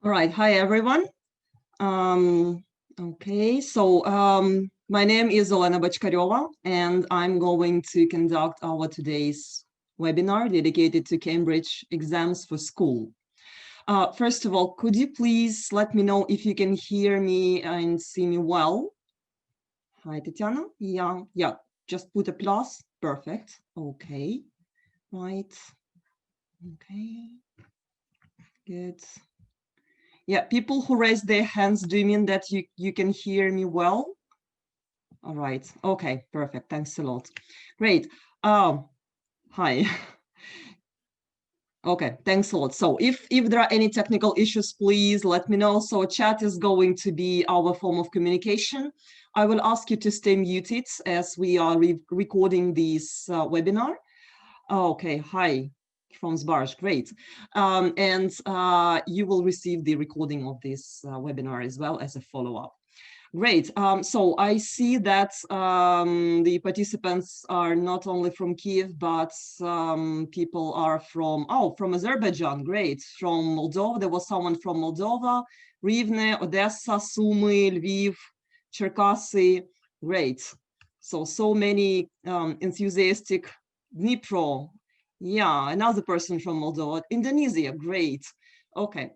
All right, hi everyone. Okay, so my name is Olena Bachkareva, and I'm going to conduct our today's webinar dedicated to Cambridge exams for school. First of all, could you please let me know if you can hear me and see me well? Hi, Tatiana. Yeah, just put a plus. Perfect. Okay, right. Okay, good. Yeah, people who raise their hands, do you mean that you can hear me well? All right. Okay, perfect. Thanks a lot. Great. Hi. Okay, thanks a lot. So if there are any technical issues, please let me know. So chat is going to be our form of communication. I will ask you to stay muted as we are recording this webinar. Okay, hi from Zbaraj, great. And you will receive the recording of this webinar as well as a follow-up. Great. So I see that the participants are not only from Kiev, but people are from Azerbaijan. Great. From Moldova, there was someone from Moldova, Rivne, Odessa, Sumy, Lviv, Cherkasy. Great. So many enthusiastic. Dnipro. Yeah, another person from Moldova. Indonesia. Great. Okay.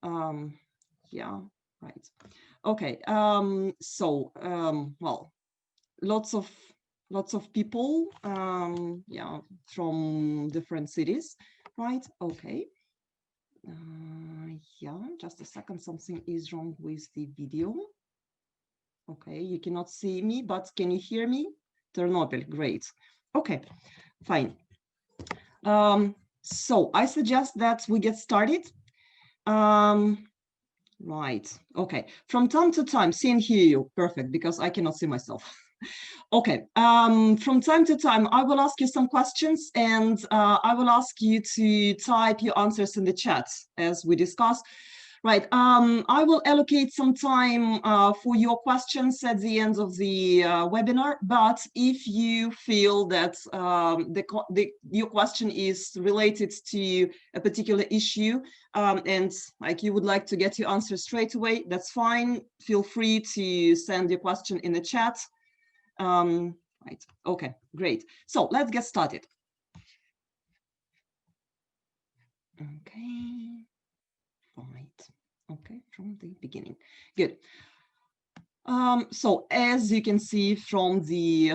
Yeah, right. Okay, well, lots of people, yeah, from different cities, right? Okay. Yeah, just a second, something is wrong with the video. Okay, you cannot see me, but can you hear me? Ternopil, great. Okay, fine. So I suggest that we get started. Right. Okay. From time to time, see and hear you. Perfect, because I cannot see myself. Okay. From time to time, I will ask you some questions, and I will ask you to type your answers in the chat as we discussed. Right. I will allocate some time for your questions at the end of the webinar. But if you feel that your question is related to a particular issue and like you would like to get your answer straight away, that's fine. Feel free to send your question in the chat. Right. Okay. Great. So let's get started. Okay. Right. Okay, from the beginning. Good. So as you can see from the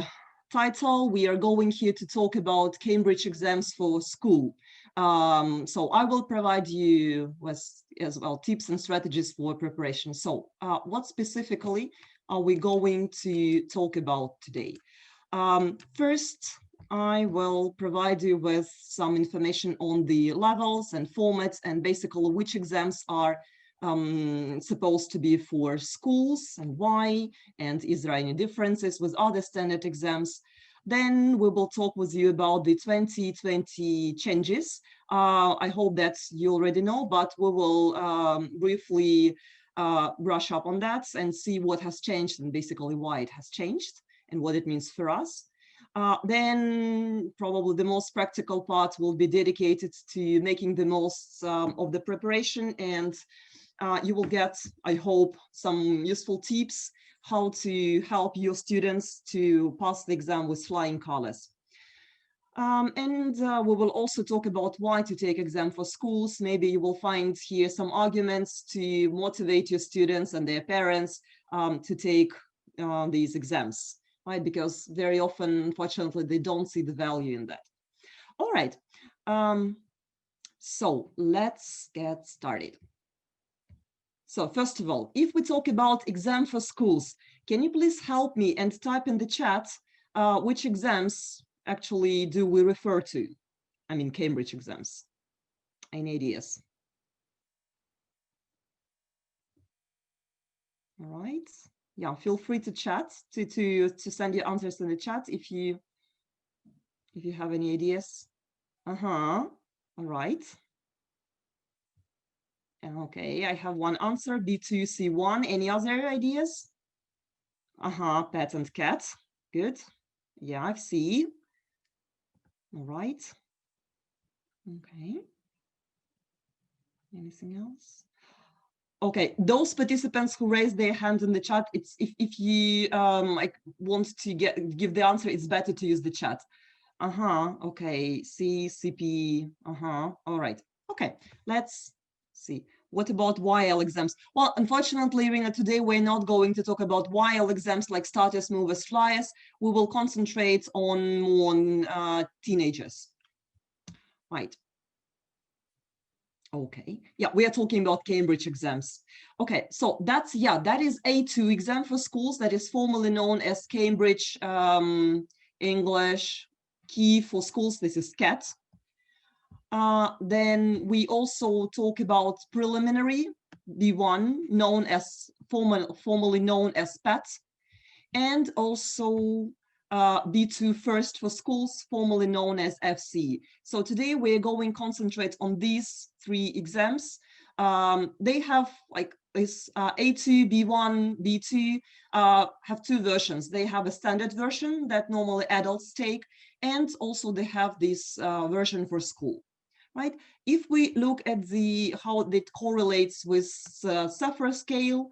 title, we are going here to talk about Cambridge exams for school. So I will provide you with as well tips and strategies for preparation. So what specifically are we going to talk about today? First, I will provide you with some information on the levels and formats and basically which exams are supposed to be for schools and why, and is there any differences with other standard exams. Then we will talk with you about the 2020 changes. I hope that you already know, but we will briefly brush up on that and see what has changed and basically why it has changed and what it means for us. Then probably the most practical part will be dedicated to making the most of the preparation, and you will get, I hope, some useful tips how to help your students to pass the exam with flying colors. And we will also talk about why to take exam for schools. Maybe you will find here some arguments to motivate your students and their parents to take these exams, right? Because very often, unfortunately, they don't see the value in that. All right. So let's get started. So first of all, if we talk about exam for schools, can you please help me and type in the chat which exams actually do we refer to? I mean, Cambridge exams. Any ideas? All right. Yeah, feel free to chat, to send your answers in the chat if you have any ideas. All right. Okay, I have one answer, B2C1. Any other ideas? Patent cat. Good. Yeah, I see. All right. Okay. Anything else? Okay, those participants who raise their hand in the chat, it's if you like want to give the answer, it's better to use the chat. Okay, CP, all right. Okay, let's see. What about YL exams? Well, unfortunately, Irina, today we're not going to talk about YL exams like starters, movers, flyers. We will concentrate on teenagers. Right. Okay, yeah, we are talking about Cambridge exams. Okay, so that is A2 exam for schools, that is formally known as Cambridge English Key for Schools. This is CAT. Then we also talk about preliminary B1, known as formally known as PAT, and also B2 first for schools, formerly known as FC. So today we're going to concentrate on these 3 exams. They have like this A2, B1, B2 have 2 versions. They have a standard version that normally adults take, and also they have this version for school. Right? If we look at how it correlates with Safra scale,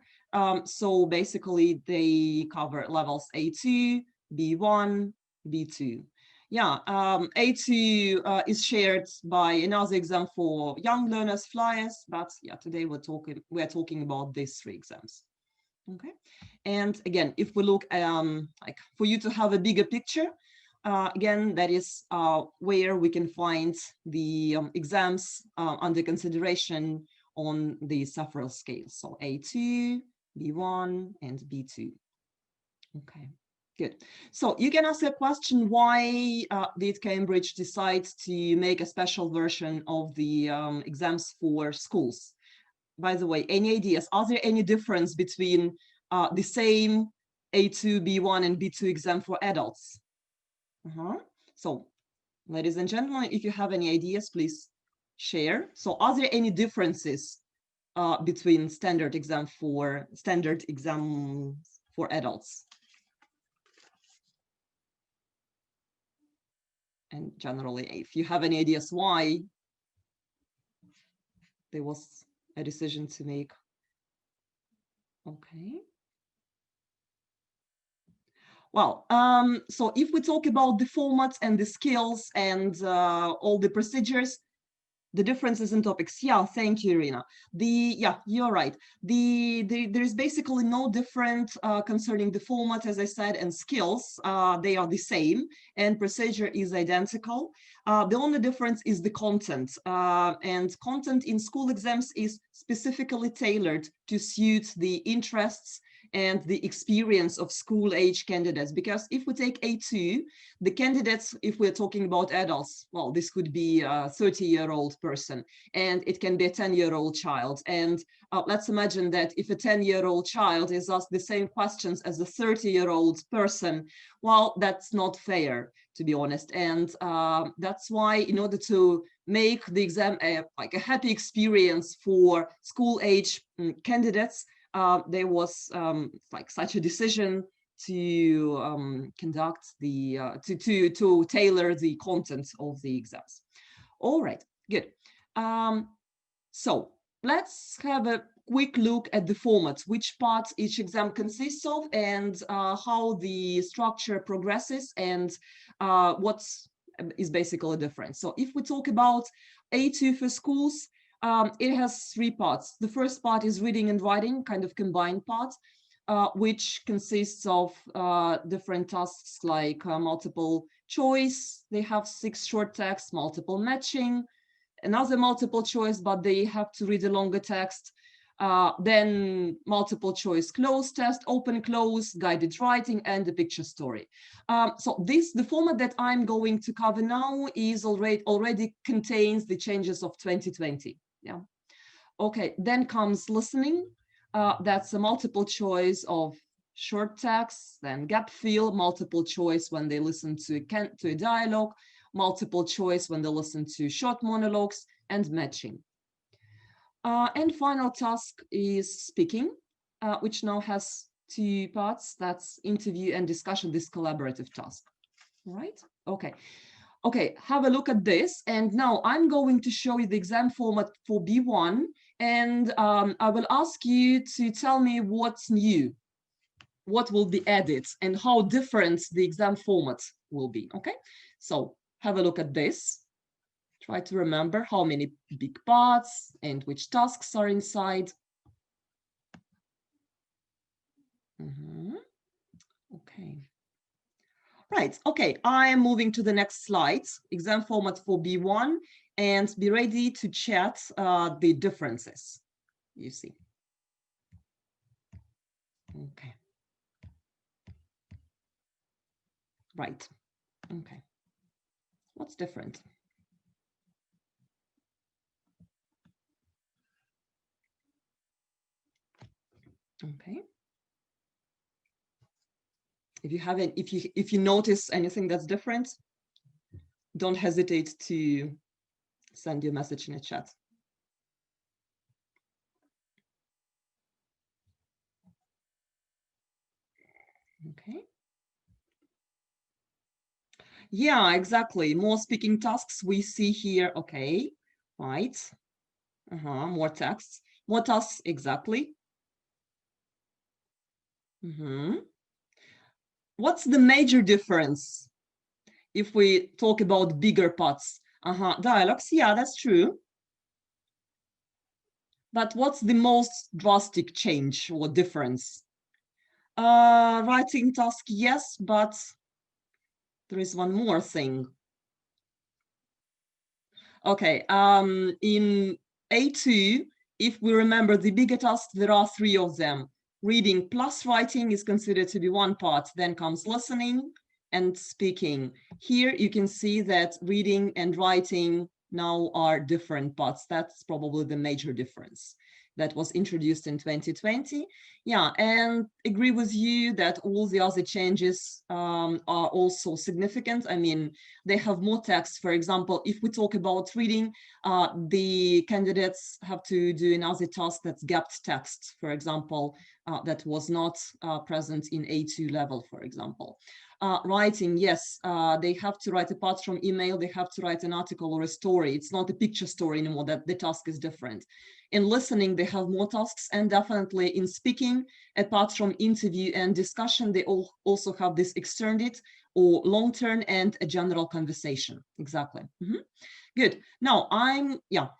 so basically they cover levels A2, B1, B2. Yeah, A2 is shared by another exam for young learners, flyers, but yeah, today we're talking about these 3 exams. Okay, and again, if we look like for you to have a bigger picture, again, that is where we can find the exams under consideration on the Safra scale. So A2, B1, and B2. Okay, good. So you can ask a question, why did Cambridge decide to make a special version of the exams for schools? By the way, any ideas? Are there any difference between the same A2, B1, and B2 exam for adults? So, ladies and gentlemen, if you have any ideas, please share. So are there any differences between standard exams for adults? And generally, if you have any ideas why there was a decision to make. Okay. Well, so if we talk about the formats and the skills and all the procedures, the differences in topics. Yeah, thank you, Irina. You're right. There is basically no different concerning the format, as I said, and skills. They are the same, and procedure is identical. The only difference is the content, and content in school exams is specifically tailored to suit the interests and the experience of school age candidates. Because if we take A2, the candidates, if we're talking about adults, well, this could be a 30-year-old person, and it can be a 10-year-old child. And let's imagine that if a 10-year-old child is asked the same questions as a 30-year-old person, well, that's not fair, to be honest. And that's why, in order to make the exam like a happy experience for school age candidates, there was like such a decision to conduct the to tailor the content of the exams. All right, good. So let's have a quick look at the formats, which parts each exam consists of, and how the structure progresses, and what is basically different. So if we talk about A2 for schools, it has 3 parts. The first part is reading and writing, kind of combined part, which consists of different tasks like multiple choice. They have 6 short texts, multiple matching, another multiple choice, but they have to read a longer text. Then multiple choice closed test, open close, guided writing, and a picture story. So the format that I'm going to cover now is already contains the changes of 2020. Yeah. Okay, then comes listening. That's a multiple choice of short text, then gap fill, multiple choice when they listen to a dialogue, multiple choice when they listen to short monologues, and matching. And final task is speaking, which now has 2 parts. That's interview and discussion, this collaborative task. All right? Okay. Okay, have a look at this. And now I'm going to show you the exam format for B1. And I will ask you to tell me what's new, what will be added, and how different the exam format will be, okay? So have a look at this. Try to remember how many big parts and which tasks are inside. Okay. Right, okay, I am moving to the next slide, exam format for B1, and be ready to chat the differences, you see. Okay. Right, okay. What's different? Okay. If you haven't, if you notice anything that's different, don't hesitate to send your message in a chat. Okay. Yeah, exactly. More speaking tasks we see here. Okay, right. More texts, more tasks, exactly. What's the major difference if we talk about bigger parts? Dialogues, yeah, that's true. But what's the most drastic change or difference? Writing task, yes, but there is one more thing. Okay, in A2, if we remember the bigger tasks, there are 3 of them. Reading plus writing is considered to be one part, then comes listening and speaking. Here you can see that reading and writing now are different parts. That's probably the major difference that was introduced in 2020. Yeah, and agree with you that all the other changes are also significant. I mean, they have more text. For example, if we talk about reading, the candidates have to do another task that's gapped text, for example, that was not present in A2 level, for example. Writing, yes, they have to write, apart from email, they have to write an article or a story. It's not a picture story anymore, that the task is different. In listening, they have more tasks, and definitely in speaking, apart from interview and discussion, they also have this extended or long term and a general conversation. Exactly. Good. Now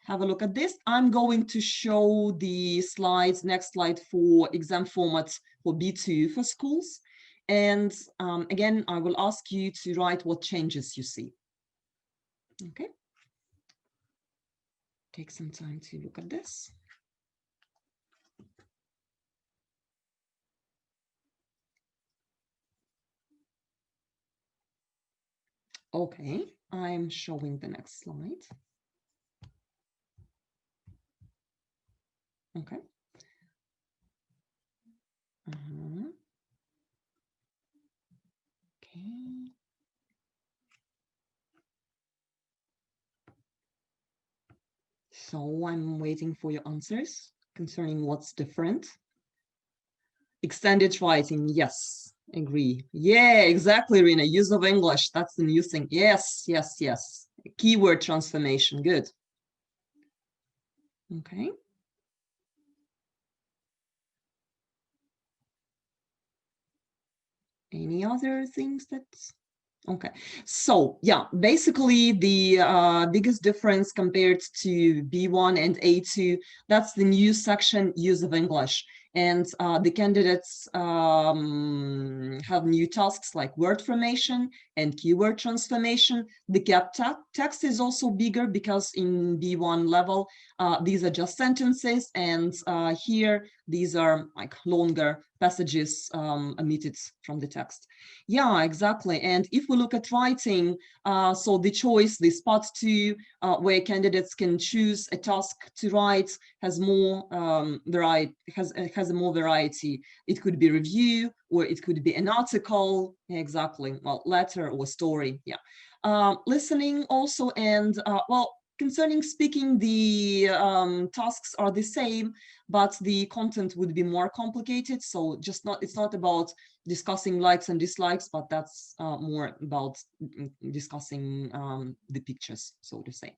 have a look at this. I'm going to show the slides, next slide, for exam format for B2 for schools. And again, I will ask you to write what changes you see. Okay. Take some time to look at this. Okay, I'm showing the next slide. Okay. Okay. So I'm waiting for your answers concerning what's different. Extended writing, yes, agree. Yeah, exactly, Rina. Use of English, that's the new thing. Yes, yes, yes. Keyword transformation, good. Okay. Any other things that's okay? So yeah, basically the biggest difference compared to B1 and A2, that's the new section, use of English. And the candidates have new tasks like word formation and keyword transformation. The gap text is also bigger because in B1 level, these are just sentences, and here these are like longer passages omitted from the text. Yeah, exactly. And if we look at writing, so the choice, this part 2, where candidates can choose a task to write, has more variety, has a more variety. It could be review, or it could be an article, exactly, well, letter or story, yeah. Listening also, and well, Concerning speaking, the tasks are the same, but the content would be more complicated. So it's not about discussing likes and dislikes, but that's more about discussing the pictures, so to say.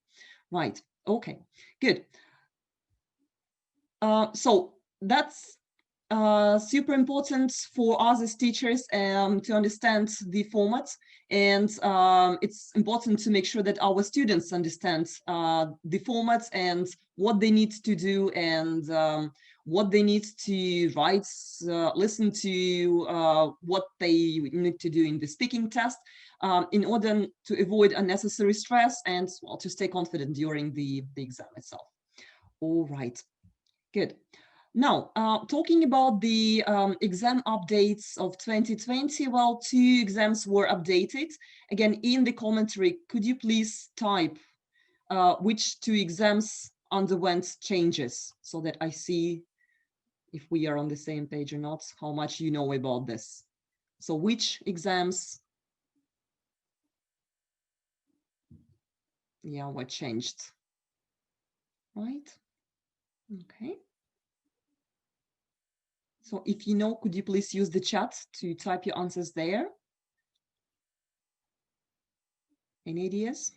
Right, okay, good. So that's super important for us as teachers to understand the format, and it's important to make sure that our students understand the format and what they need to do, and what they need to write, listen to, what they need to do in the speaking test, in order to avoid unnecessary stress and, well, to stay confident during the exam itself. All right, good. Now, talking about the exam updates of 2020, well, 2 exams were updated. Again, in the commentary, could you please type which 2 exams underwent changes, so that I see if we are on the same page or not, how much you know about this. So which exams, yeah, were changed, right? Okay. So if you know, could you please use the chat to type your answers there? Any ideas?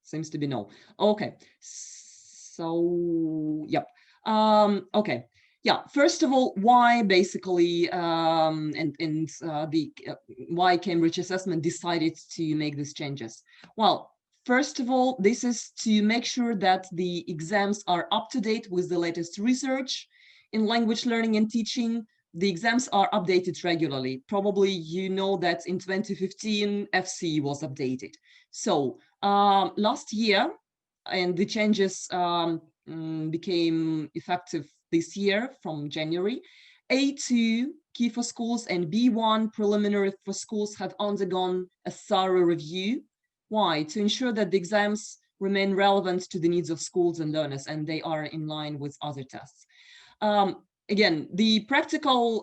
Seems to be no. Okay, so yep. Okay, yeah. First of all, why basically why Cambridge Assessment decided to make these changes? Well, first of all, this is to make sure that the exams are up to date with the latest research in language learning and teaching. The exams are updated regularly. Probably you know that in 2015, FCE was updated. So last year, and the changes became effective this year from January, A2 key for schools and B1 preliminary for schools have undergone a thorough review. Why? To ensure that the exams remain relevant to the needs of schools and learners, and they are in line with other tests. Again, the practical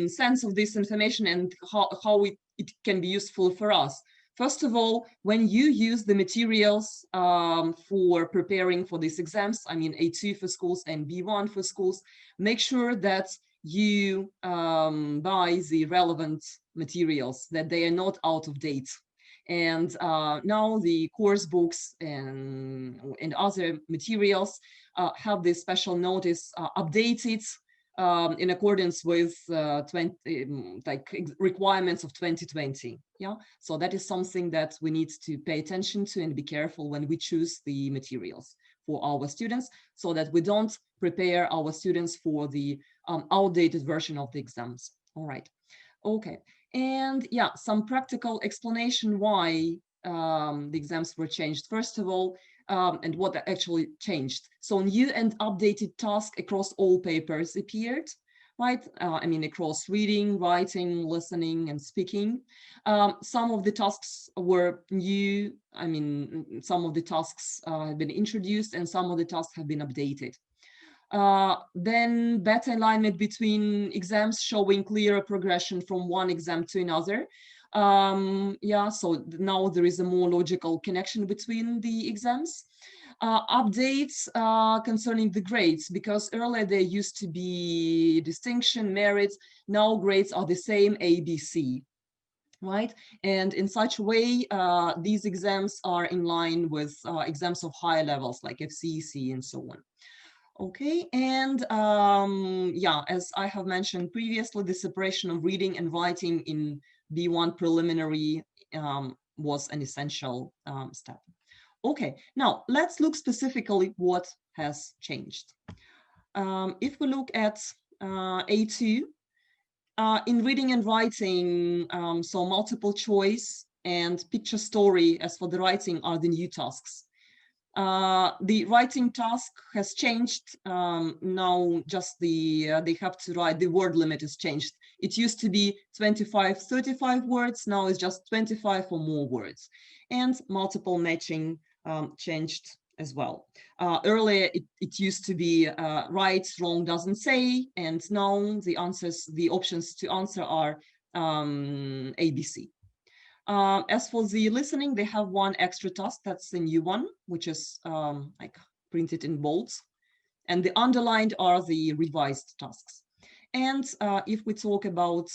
sense of this information and how it can be useful for us. First of all, when you use the materials for preparing for these exams, I mean A2 for schools and B1 for schools, make sure that you buy the relevant materials, that they are not out of date. And now the course books and other materials have this special notice updated in accordance with requirements of 2020. Yeah, so that is something that we need to pay attention to and be careful when we choose the materials for our students, so that we don't prepare our students for the outdated version of the exams. All right, okay. And yeah, some practical explanation why the exams were changed. First of all, and what actually changed. So new and updated tasks across all papers appeared, right? I mean, across reading, writing, listening, and speaking. Some of the tasks were new. I mean, some of the tasks have been introduced and some of the tasks have been updated. Then better alignment between exams, showing clearer progression from one exam to another. Yeah, so now there is a more logical connection between the exams. Updates concerning the grades, because earlier there used to be distinction, merit. Now grades are the same, A, B, C, right? And in such a way, these exams are in line with exams of higher levels like FCEC and so on. Okay, and yeah, as I have mentioned previously, the separation of reading and writing in B1 preliminary was an essential step. Okay, now let's look specifically what has changed. If we look at A2, in reading and writing, so multiple choice and picture story as for the writing are the new tasks. The writing task has changed. Now just they have to write, the word limit is changed. It used to be 25, 35 words. Now it's just 25 or more words. And multiple matching changed as well. Earlier, it used to be right, wrong, doesn't say. And now the options to answer are ABC. As for the listening, they have one extra task, that's the new one, which is like printed in bolds. And the underlined are the revised tasks. And if we talk about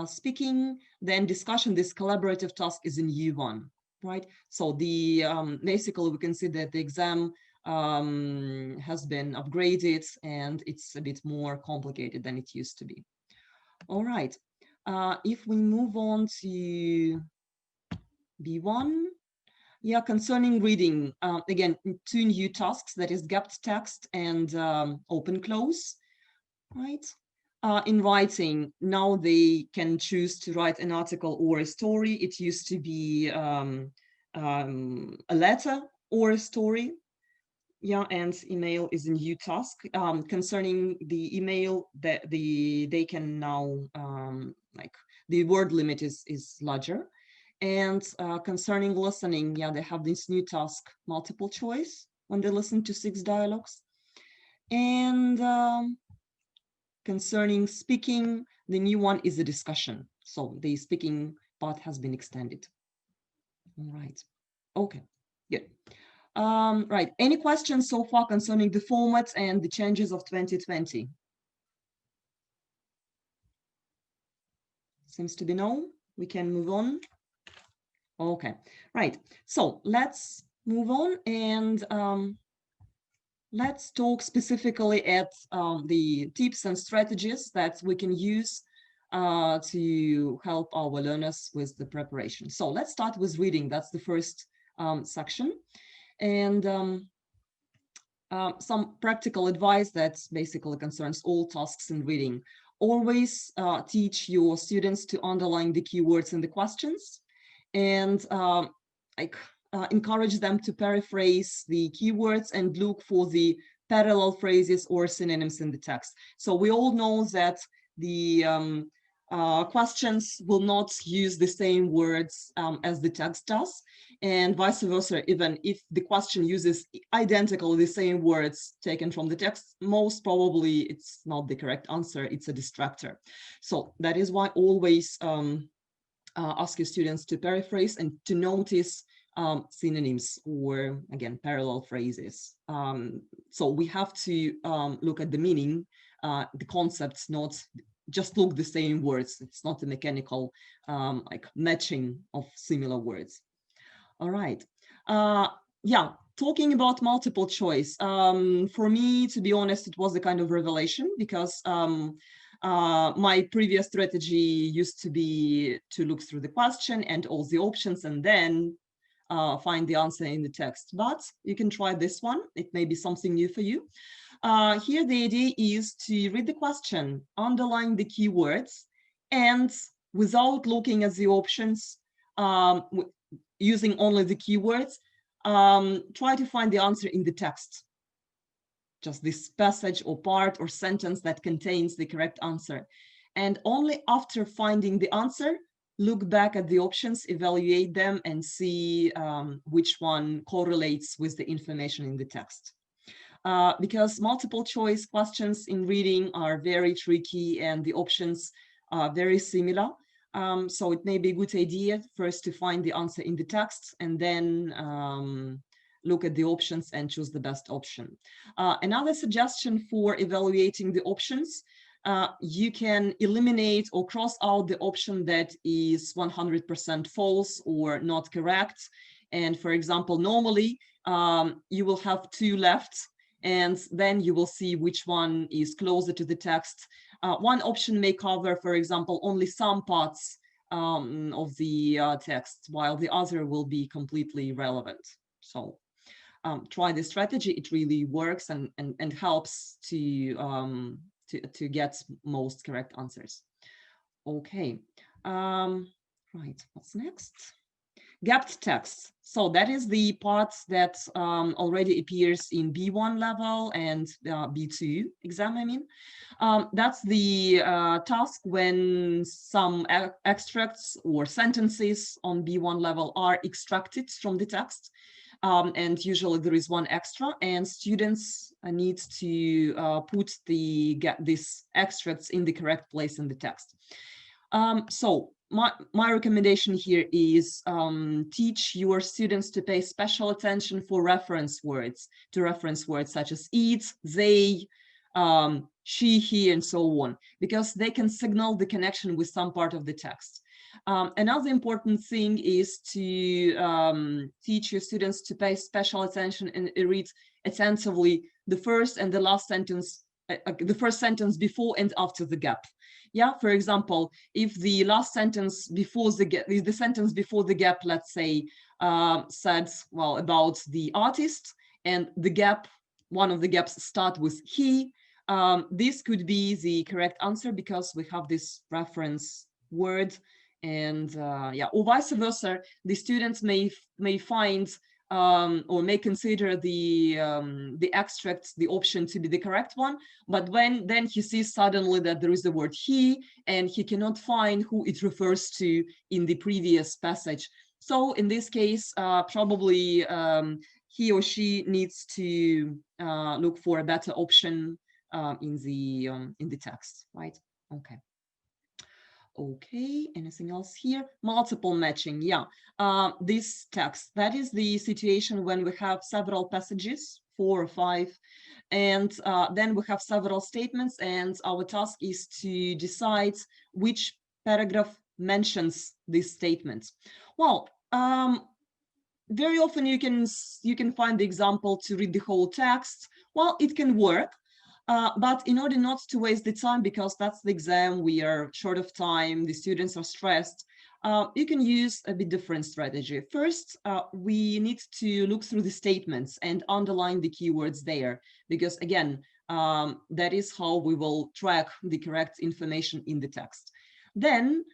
speaking, then discussion, this collaborative task is a new one, right? So the basically we can see that the exam has been upgraded and it's a bit more complicated than it used to be. All right, if we move on to B1, yeah, concerning reading, again, two new tasks, that is gapped text and open close, right? In writing, now they can choose to write an article or a story. It used to be a letter or a story. Yeah, and email is a new task. Concerning the email, that they can now like the word limit is larger. And concerning listening, yeah, they have this new task, multiple choice, when they listen to 6 dialogues. And concerning speaking, the new one is a discussion. So the speaking part has been extended. All right. Okay, good. Right, any questions so far concerning the formats and the changes of 2020? Seems to be no. We can move on. Okay, right. So let's move on and let's talk specifically at the tips and strategies that we can use to help our learners with the preparation. So let's start with reading. That's the first section. And some practical advice that basically concerns all tasks in reading. Always teach your students to underline the keywords in the questions and encourage them to paraphrase the keywords and look for the parallel phrases or synonyms in the text. So we all know that the questions will not use the same words as the text does, and vice versa. Even if the question uses identical the same words taken from the text, most probably it's not the correct answer, it's a distractor. So that is why always ask your students to paraphrase and to notice synonyms or, again, parallel phrases. So we have to look at the meaning, the concepts, not just look the same words. It's not a mechanical like matching of similar words. All right. Yeah, talking about multiple choice. For me, to be honest, it was a kind of revelation because my previous strategy used to be to look through the question and all the options and then find the answer in the text. But you can try this one. It may be something new for you. Here, the idea is to read the question, underline the keywords, and without looking at the options, using only the keywords, try to find the answer in the text. Just this passage or part or sentence that contains the correct answer. And only after finding the answer, look back at the options, evaluate them, and see which one correlates with the information in the text. Because multiple choice questions in reading are very tricky and the options are very similar. So it may be a good idea first to find the answer in the text and then look at the options and choose the best option. Another suggestion for evaluating the options, you can eliminate or cross out the option that is 100% false or not correct. And for example, normally you will have 2 left, and then you will see which one is closer to the text. One option may cover, for example, only some parts of the text, while the other will be completely relevant. So try this strategy. It really works and helps to get most correct answers. Okay, right, what's next? Gapped text. So that is the part that already appears in B1 level and B2 exam, I mean. That's the task when some extracts or sentences on B1 level are extracted from the text. And usually there is one extra, and students need to put these extracts in the correct place in the text. So my recommendation here is teach your students to pay special attention for reference words, such as it, they, she, he, and so on, because they can signal the connection with some part of the text. Another important thing is to teach your students to pay special attention and read attentively the first and the last sentence, the first sentence before and after the gap. Yeah, for example, if the last sentence before the gap, the sentence before the gap, let's say, said, well, about the artist, and the gap, one of the gaps start with he, this could be the correct answer because we have this reference word. And yeah, or vice versa, the students may find or may consider the extract, the option, to be the correct one, but then he sees suddenly that there is the word he, and he cannot find who it refers to in the previous passage. So in this case, probably he or she needs to look for a better option in the text, right? Okay. Okay, anything else here? Multiple matching, yeah. This text, that is the situation when we have several passages, 4 or 5, and then we have several statements, and our task is to decide which paragraph mentions this statement. Well, very often you can find the example to read the whole text. Well, it can work. But in order not to waste the time, because that's the exam, we are short of time, the students are stressed, you can use a bit different strategy. First, we need to look through the statements and underline the keywords there, because again, that is how we will track the correct information in the text. Then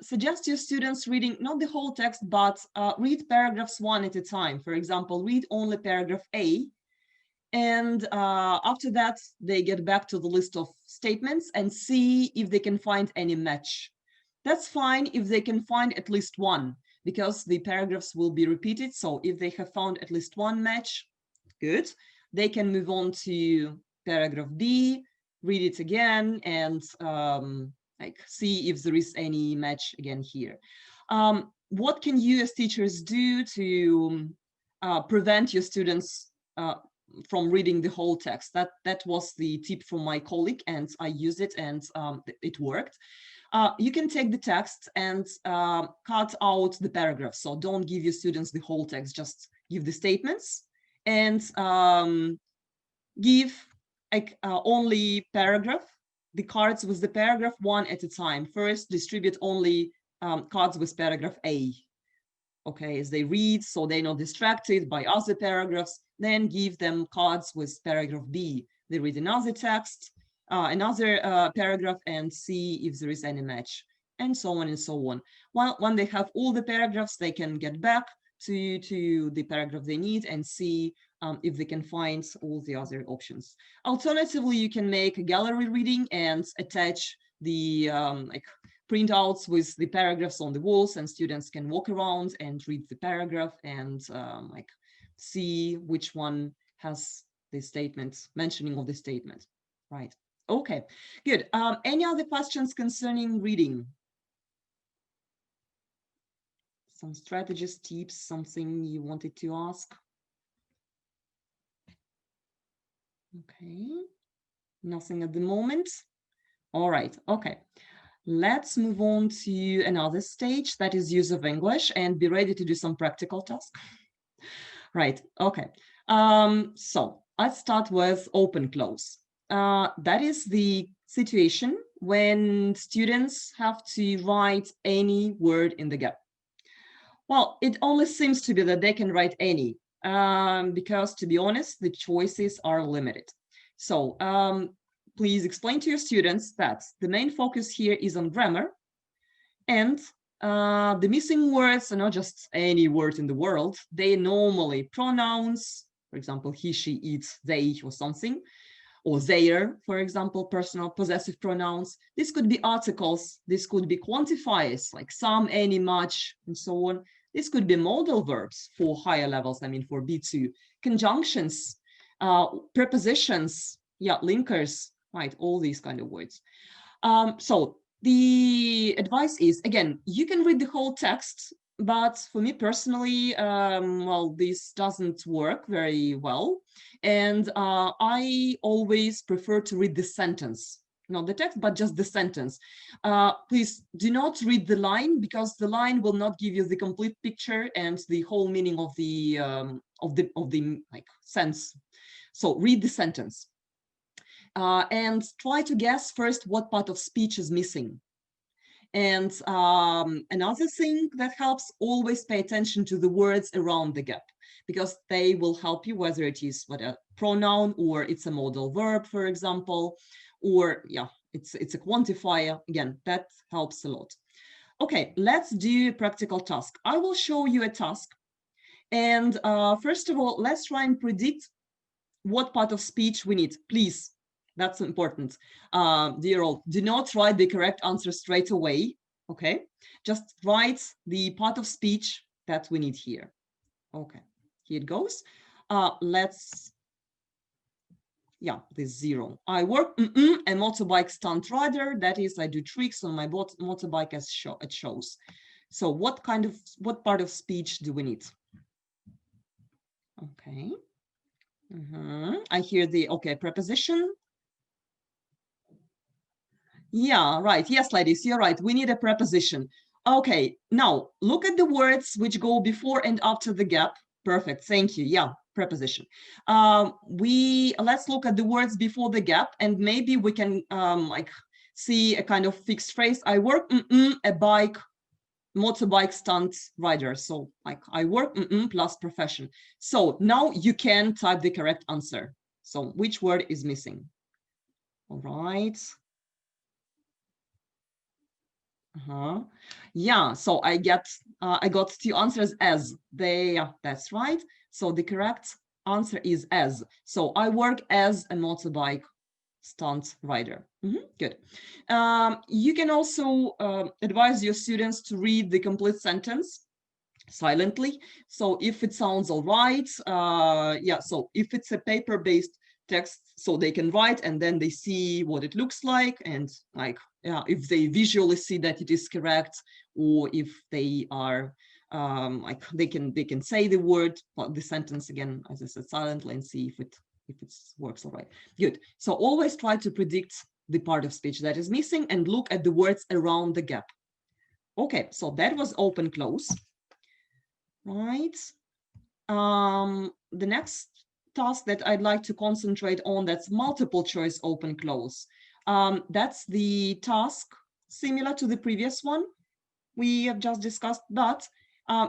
suggest your students reading not the whole text, but read paragraphs one at a time. For example, read only paragraph A, and after that, they get back to the list of statements and see if they can find any match. That's fine if they can find at least one, because the paragraphs will be repeated. So if they have found at least one match, good. They can move on to paragraph B, read it again, and like see if there is any match again here. What can you as teachers do to prevent your students from reading the whole text? That was the tip from my colleague, and I used it, and it worked. You can take the text and cut out the paragraphs. So don't give your students the whole text, just give the statements, and give like only paragraph, the cards with the paragraph one at a time. First, distribute only cards with paragraph A. Okay, as they read, so they're not distracted by other paragraphs. Then give them cards with paragraph B. They read another text, another paragraph, and see if there is any match, and so on and so on. Well, when they have all the paragraphs, they can get back to the paragraph they need and see if they can find all the other options. Alternatively, you can make a gallery reading and attach the like printouts with the paragraphs on the walls, and students can walk around and read the paragraph and like see which one has the statement, mentioning of the statement, right? Okay, good. Any other questions concerning reading? Some strategies, tips, something you wanted to ask? Okay, nothing at the moment. All right, okay. Let's move on to another stage, that is use of English, and be ready to do some practical tasks. Right, okay. So let's start with open close. That is the situation when students have to write any word in the gap. Well, it only seems to be that they can write any, because to be honest, the choices are limited. So please explain to your students that the main focus here is on grammar, and the missing words are not just any word in the world. They normally pronouns, for example, he, she, it, they, or something, or their, for example, personal possessive pronouns. This could be articles. This could be quantifiers like some, any, much, and so on. This could be modal verbs for higher levels, I mean, for B2, conjunctions, prepositions, yeah, linkers, right, all these kind of words. So the advice is, again, you can read the whole text, but for me personally, well, this doesn't work very well. And I always prefer to read the sentence, not the text, but just the sentence. Please do not read the line, because the line will not give you the complete picture and the whole meaning of the like sense. So read the sentence. And try to guess first what part of speech is missing. And another thing that helps, always pay attention to the words around the gap, because they will help you, whether it is what a pronoun or it's a modal verb, for example, or yeah, it's a quantifier. Again, that helps a lot. Okay, let's do a practical task. I will show you a task. And first of all, let's try and predict what part of speech we need. Please, that's important. Dear all, do not write the correct answer straight away, okay? Just write the part of speech that we need here. Okay, here it goes. Let's, yeah, this 0. I work a motorbike stunt rider. That is, I do tricks on my motorbike as it shows. So what part of speech do we need? Okay. I hear the, okay, preposition. Yeah, right. Yes, ladies, you're right. We need a preposition. Okay, now look at the words which go before and after the gap. Perfect. Thank you. Yeah, preposition. Let's look at the words before the gap, and maybe we can like see a kind of fixed phrase. I work a motorbike stunt rider. So like I work plus profession. So now you can type the correct answer. So which word is missing? All right. Yeah, so I got 2 answers as. That's right. So the correct answer is as. So I work as a motorbike stunt rider. Good. You can also advise your students to read the complete sentence silently. So if it sounds all right, yeah, so if it's a paper-based text, so they can write and then they see what it looks like, and like, yeah, if they visually see that it is correct, or if they are like they can say the word, the sentence again, as I said, silently, and see if it works all right. Good. So always try to predict the part of speech that is missing and look at the words around the gap. Okay, so that was open close. Right. The next task that I'd like to concentrate on, that's multiple choice open close. That's the task similar to the previous one we have just discussed, but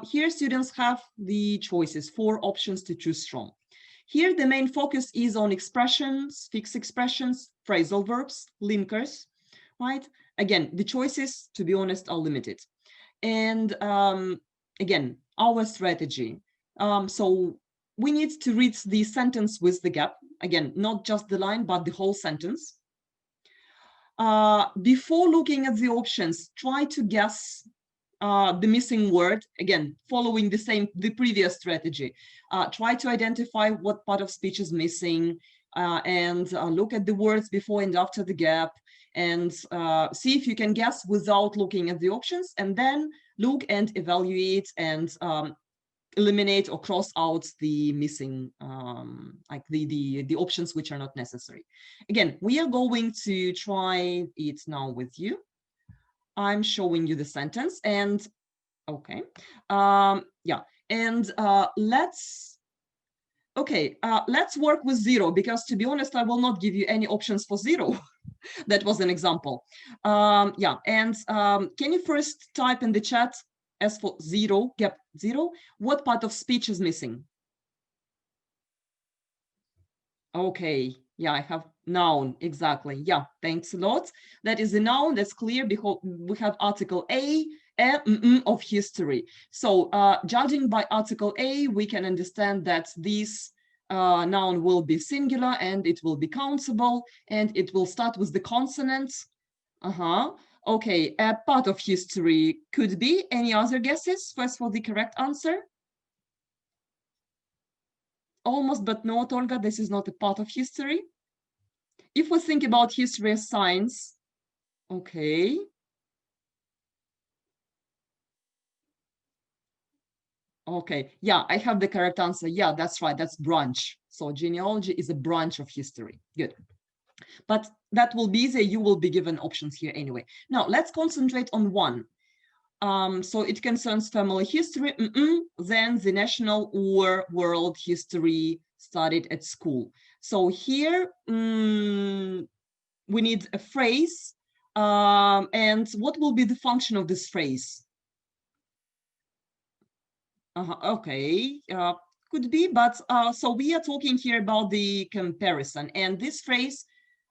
here students have the choices, 4 options to choose from. Here the main focus is on expressions, fixed expressions, phrasal verbs, linkers, right? Again, the choices, to be honest, are limited. And again, our strategy. So we need to read the sentence with the gap. Again, not just the line, but the whole sentence. Before looking at the options, try to guess the missing word. Again, following the previous strategy. Try to identify what part of speech is missing, and look at the words before and after the gap, and see if you can guess without looking at the options, and then look and evaluate and eliminate or cross out the missing, like the options which are not necessary. Again, we are going to try it now with you. I'm showing you the sentence, and okay, yeah, and let's work with 0, because to be honest, I will not give you any options for 0. That was an example. Yeah, and can you first type in the chat, as for 0, gap 0, what part of speech is missing? Okay, yeah, I have noun, exactly. Yeah, thanks a lot. That is a noun, that's clear, because we have article A, of history. So judging by article A, we can understand that this noun will be singular and it will be countable, and it will start with the consonants. Okay, a part of history could be. Any other guesses first for the correct answer? Almost, but not, Olga, this is not a part of history. If we think about history as science, okay. Okay, yeah, I have the correct answer. Yeah, that's right. That's branch. So genealogy is a branch of history. Good. But that will be easier. You will be given options here anyway. Now let's concentrate on one. So it concerns family history, then the national or world history studied at school. So here we need a phrase. And what will be the function of this phrase? Okay, could be, but so we are talking here about the comparison, and this phrase,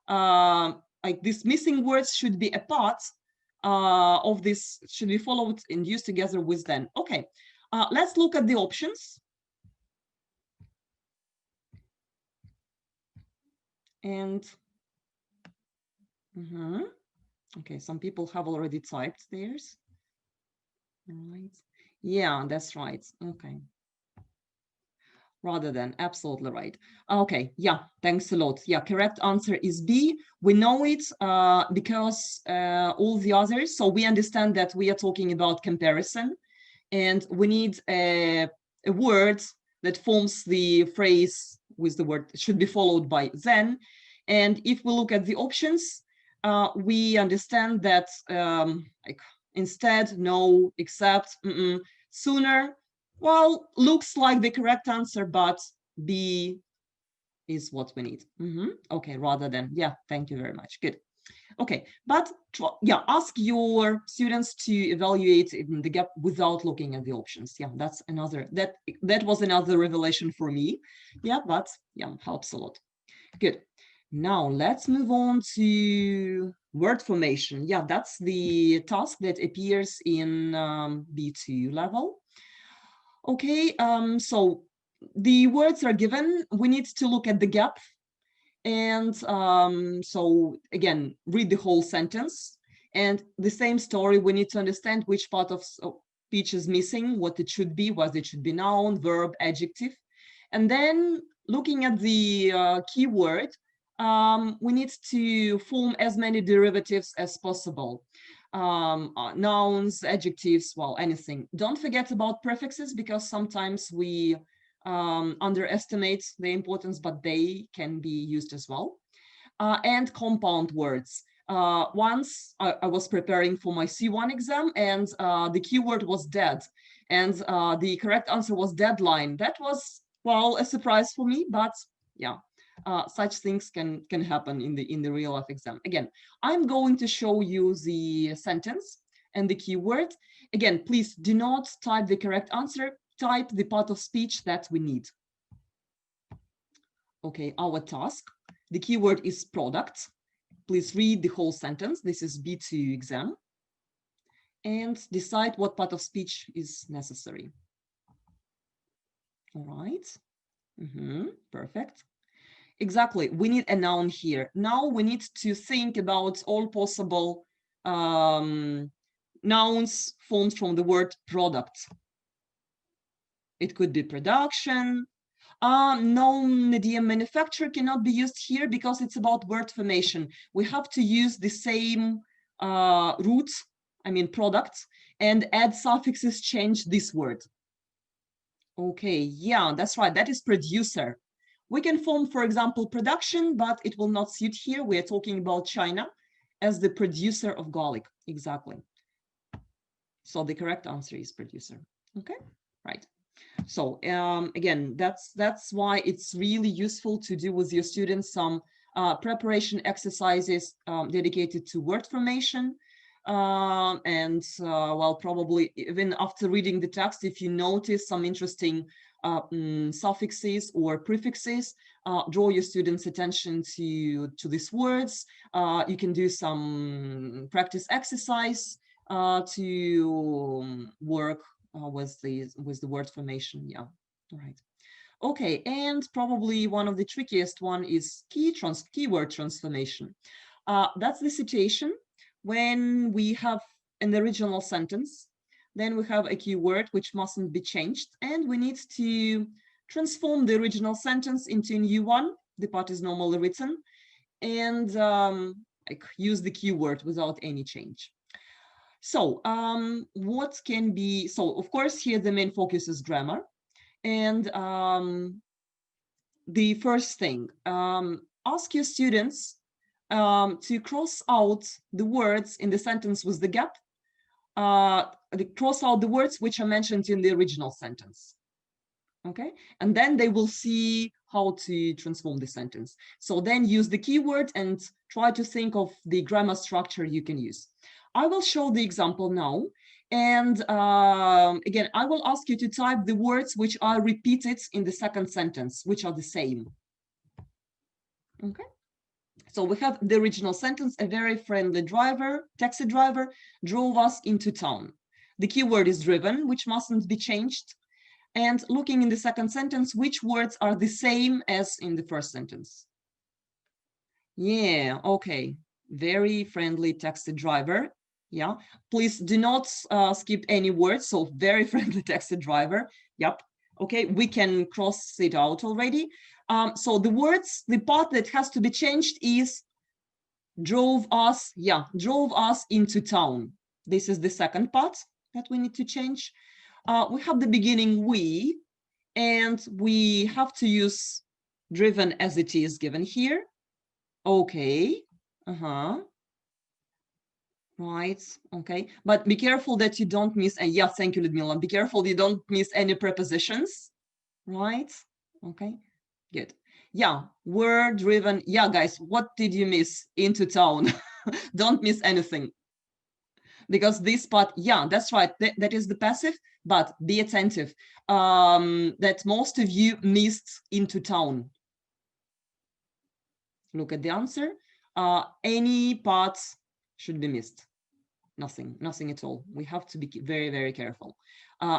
like these missing words should be a part of this, should be followed and used together with then. Okay, let's look at the options. And okay, some people have already typed theirs. Right. Yeah, that's right. Okay. Rather than, absolutely right. Okay, yeah, thanks a lot. Yeah, correct answer is B. We know it because all the others, so we understand that we are talking about comparison, and we need a word that forms the phrase with the word should be followed by then. And if we look at the options, we understand that like instead, no, except, sooner, well, looks like the correct answer, but B is what we need. Okay, rather than, yeah, thank you very much. Good. Okay, but yeah, ask your students to evaluate in the gap without looking at the options. Yeah, that's another, that was another revelation for me. Yeah, but yeah, helps a lot. Good. Now let's move on to word formation. Yeah, that's the task that appears in B2 level. Okay, so the words are given. We need to look at the gap. And so again, read the whole sentence. And the same story, we need to understand which part of speech is missing, what it should be, what it should be noun, verb, adjective. And then looking at the keyword, we need to form as many derivatives as possible. Nouns, adjectives, well, anything. Don't forget about prefixes, because sometimes we underestimate the importance, but they can be used as well. And compound words. Once I was preparing for my C1 exam, and the keyword was dead, and the correct answer was deadline. That was, well, a surprise for me, but yeah, such things can happen in the real life exam. Again, I'm going to show you the sentence and the keyword. Again, please do not type the correct answer, type the part of speech that we need. Okay, our task, the keyword is product. Please read the whole sentence. This is B2 exam. And decide what part of speech is necessary. All right. Perfect. Exactly. We need a noun here. Now we need to think about all possible nouns formed from the word product. It could be production. No, Nadia, manufacturer cannot be used here because it's about word formation. We have to use the same roots, I mean products, and add suffixes, change this word. Okay, yeah, that's right. That is producer. We can form, for example, production, but it will not suit here. We are talking about China as the producer of garlic. Exactly. So the correct answer is producer. Okay, right. So again, that's why it's really useful to do with your students some preparation exercises dedicated to word formation. Well, probably even after reading the text, if you notice some interesting suffixes or prefixes, draw your students' attention to these words. You can do some practice exercise to work with the word formation. Yeah, all right. Okay, and probably one of the trickiest one is keyword transformation. That's the situation when we have an original sentence, then we have a keyword which mustn't be changed, and we need to transform the original sentence into a new one. The part is normally written, and like use the keyword without any change. So what can be, so of course here the main focus is grammar. And the first thing, ask your students to cross out the words in the sentence with the gap, cross out the words which are mentioned in the original sentence. Okay, and then they will see how to transform the sentence. So then use the keyword and try to think of the grammar structure you can use. I will show the example now. And again, I will ask you to type the words which are repeated in the second sentence, which are the same. Okay. So we have the original sentence, a very friendly driver, taxi driver, drove us into town. The keyword is driven, which mustn't be changed. And looking in the second sentence, which words are the same as in the first sentence? Yeah, okay. Very friendly taxi driver. Yeah, please do not skip any words. So very friendly taxi driver. Yep. Okay, we can cross it out already. So the words, the part that has to be changed is drove us. Yeah, drove us into town. This is the second part that we need to change. We have the beginning we, and we have to use driven as it is given here. Okay. Right. Okay. But be careful that you don't miss. And yeah, thank you, Ludmila. Be careful you don't miss any prepositions. Right. Okay. Good. Yeah. Were driven. Yeah, guys, what did you miss? Into town. Don't miss anything. Because this part, yeah, that's right. That is the passive, but be attentive that most of you missed into town. Look at the answer. Any parts should be missed. Nothing at all. We have to be very, very careful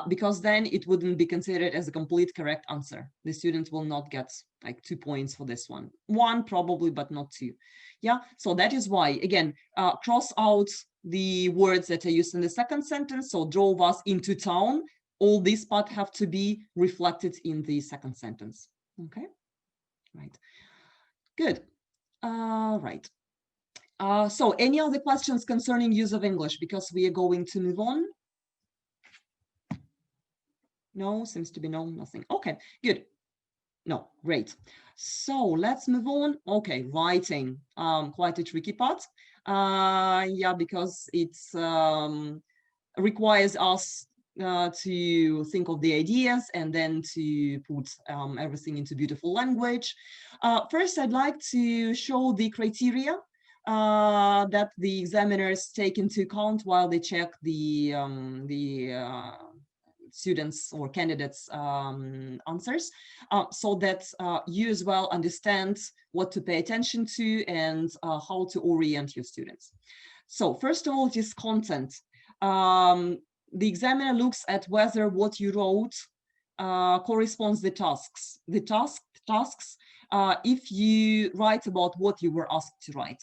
because then it wouldn't be considered as a complete correct answer. The students will not get like 2 points for this one. 1 probably, but not 2. Yeah, so that is why, again, cross out the words that are used in the second sentence. So drove us into town. All these parts have to be reflected in the second sentence. Okay, right. Good. Right. So any other questions concerning use of English, because we are going to move on? No, seems to be no, nothing. Okay, good. No, great. So let's move on. Okay, writing, quite a tricky part. Yeah, because it's requires us to think of the ideas and then to put everything into beautiful language. First, I'd like to show the criteria that the examiners take into account while they check the students or candidates answers so that you as well understand what to pay attention to and how to orient your students. So first of all, it is content. The examiner looks at whether what you wrote corresponds the tasks. The tasks if you write about what you were asked to write.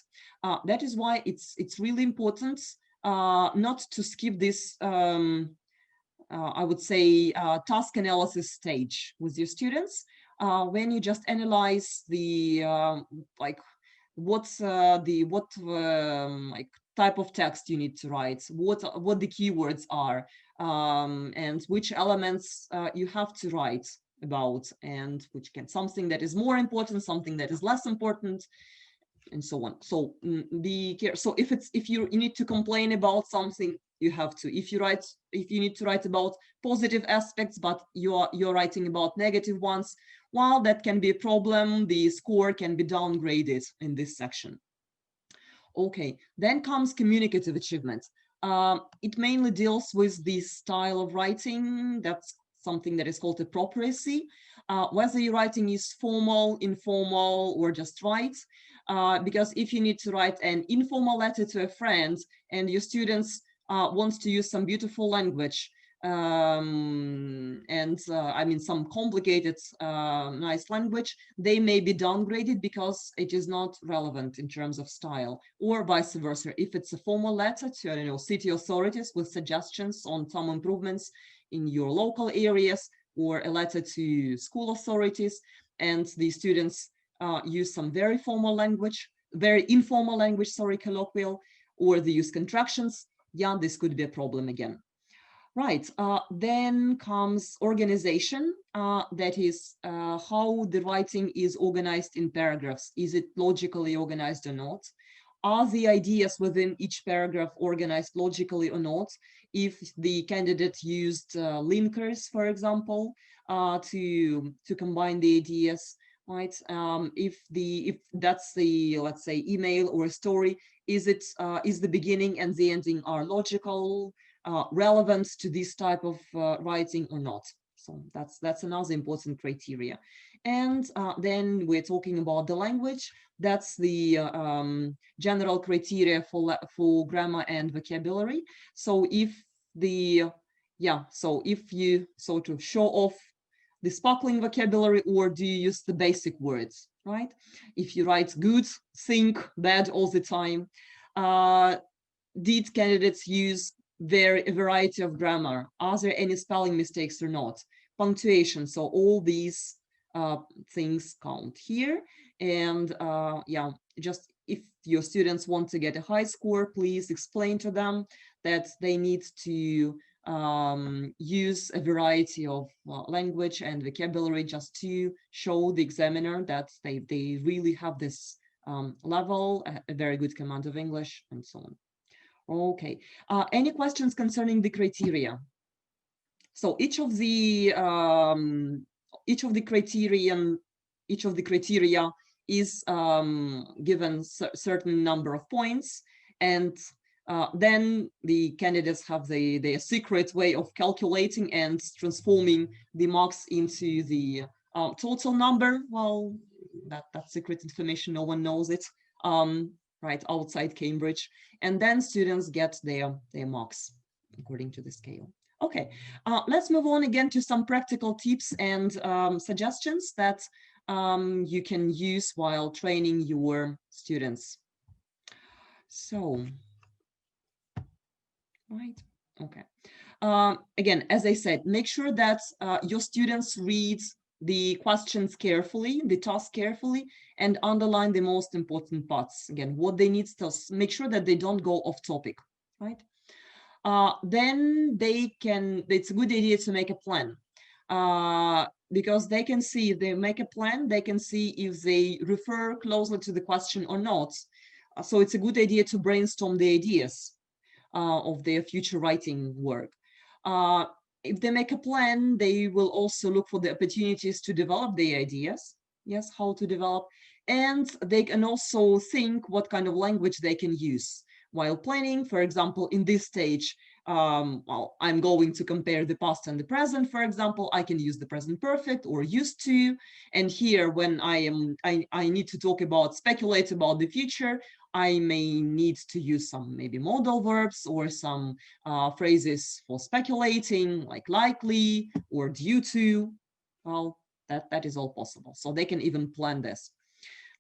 That is why it's really important not to skip this I would say task analysis stage with your students when you just analyze the like what's like type of text you need to write, what the keywords are, and which elements you have to write about, and which can something that is more important, something that is less important, and so on. So be careful. So if you need to complain about something, you have to. If you need to write about positive aspects, but you're writing about negative ones, well, that can be a problem. The score can be downgraded in this section. Okay, then comes communicative achievement. It mainly deals with the style of writing. That's something that is called appropriacy. Whether your writing is formal, informal, or just right. Because if you need to write an informal letter to a friend and your students want to use some beautiful language, and I mean some complicated nice language, they may be downgraded because it is not relevant in terms of style, or vice versa. If it's a formal letter to, I don't know, city authorities with suggestions on some improvements in your local areas, or a letter to school authorities, and the students use some very formal language, very informal language, sorry, colloquial, or they use contractions, yeah, this could be a problem again. Right, then comes organization, that is how the writing is organized in paragraphs. Is it logically organized or not? Are the ideas within each paragraph organized logically or not? If the candidate used linkers, for example, to combine the ideas, right? If that's the, let's say, email or a story, is the beginning and the ending are logical, relevant to this type of writing or not? So that's another important criteria. And then we're talking about the language. That's the general criteria for grammar and vocabulary. So if the, yeah, so if you sort of show off the sparkling vocabulary, or do you use the basic words, right? If you write good, think, bad all the time, did candidates use a variety of grammar? Are there any spelling mistakes or not? Punctuation. So all these things count here. And yeah, just if your students want to get a high score, please explain to them that they need to use a variety of language and vocabulary just to show the examiner that they really have this level, a very good command of English, and so on. Okay. Any questions concerning the criteria? So each of the criteria is given certain number of points, and then the candidates have the secret way of calculating and transforming the marks into the total number. Well, that's secret information. No one knows it. Right outside Cambridge, and then students get their marks according to the scale. Okay, let's move on again to some practical tips and suggestions that you can use while training your students. So, right, okay. Again, as I said, make sure that your students read the questions carefully, the task carefully, and underline the most important parts. Again, what they need to make sure that they don't go off topic, right? Then it's a good idea to make a plan, because they can see, if they make a plan, they can see if they refer closely to the question or not. So it's a good idea to brainstorm the ideas of their future writing work. If they make a plan, they will also look for the opportunities to develop the ideas. Yes, how to develop. And they can also think what kind of language they can use while planning. For example, in this stage, well, I'm going to compare the past and the present. For example, I can use the present perfect or used to. And here, when I need to talk about, speculate about the future, I may need to use some maybe modal verbs or some phrases for speculating, like likely or due to. Well, that is all possible. So they can even plan this,